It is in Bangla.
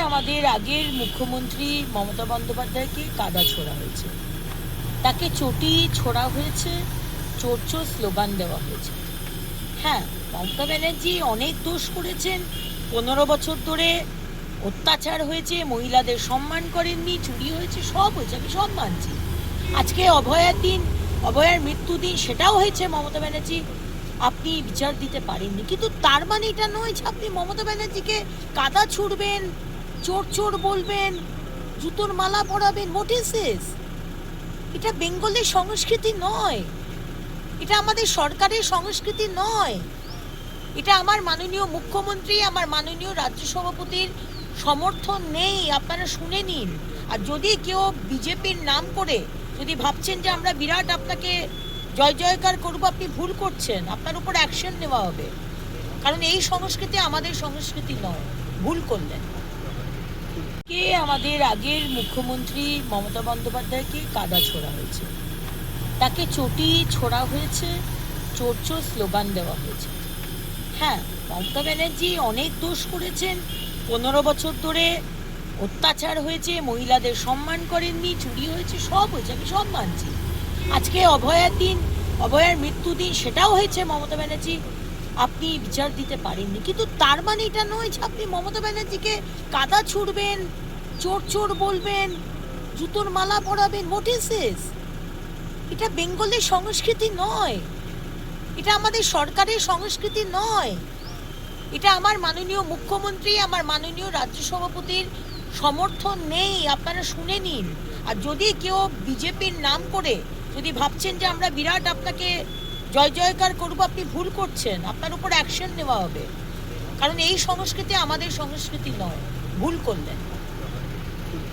আমাদের আগের মুখ্যমন্ত্রী মমতা বন্দ্যোপাধ্যায়কে কাদা ছোড়া হয়েছে, তাকে চটি ছোড়া হয়েছে, চোর চোর স্লোগান দেওয়া হয়েছে। হ্যাঁ, মমতা ব্যানার্জি অনেক দোষ করেছেন। 15 বছর ধরে অত্যাচার হয়েছে, মহিলাদের সম্মান করেননি, চুরি হয়েছে, সব হয়েছে, আমি সব মানছি। আজকে অভয়ার দিন, অভয়ার মৃত্যুদিন, সেটাও হয়েছে। মমতা ব্যানার্জি আপনি বিচার দিতে পারেননি, কিন্তু তার মানে এটা নয় যে আপনি মমতা ব্যানার্জিকে কাদা ছুড়বেন, চোর চোর বলবেন, জুতোর মালা পরাবেন। What is this? এটা বেঙ্গলের সংস্কৃতি নয়, এটা আমাদের সরকারের সংস্কৃতি নয়। এটা আমার মাননীয় মুখ্যমন্ত্রী, আমার মাননীয় রাজ্য সভাপতির সমর্থন নেই, আপনারা শুনে নিন। আর যদি কেউ বিজেপির নাম করে যদি ভাবছেন যে আমরা বিরাট আপনাকে জয় জয়কার করবো, আপনি ভুল করছেন। আপনার উপর অ্যাকশন নেওয়া হবে, কারণ এই সংস্কৃতি আমাদের সংস্কৃতি নয়, ভুল করলেন। কে আমাদের আগের মুখ্যমন্ত্রী মমতা বন্দ্যোপাধ্যায়কে কাদা ছোড়া হয়েছে, তাকে চটি ছোড়া হয়েছে, চোর চোর স্লোগান দেওয়া হয়েছে। হ্যাঁ, মমতা ব্যানার্জি অনেক দোষ করেছেন। 15 বছর ধরে অত্যাচার হয়েছে, মহিলাদের সম্মান করেননি, চুরি হয়েছে, সব হয়েছে, আমি সব মানছি। আজকে অভয়ার দিন, অভয়ার মৃত্যুদিন, সেটাও হয়েছে। মমতা ব্যানার্জি আপনি বিচার দিতে পারেননি, কিন্তু তার মানে এটা নয় যে আপনি মমতা ব্যানার্জিকে কাদা ছুড়বেন, চোর চোর বলবেন, জুতোর মালা পরাবেন। What is this? এটা বেঙ্গলের সংস্কৃতি নয়, এটা আমাদের সরকারের সংস্কৃতি নয়। এটা আমার মাননীয় মুখ্যমন্ত্রী, আমার মাননীয় রাজ্য সভাপতির সমর্থন নেই, আপনারা শুনে নিন। আর যদি কেউ বিজেপির নাম করে যদি ভাবছেন যে আমরা বিরাট আপনাকে জয় জয়কার করবো, আপনি ভুল করছেন। আপনার উপর অ্যাকশন নেওয়া হবে, কারণ এই সংস্কৃতি আমাদের সংস্কৃতি নয়, ভুল করলেন।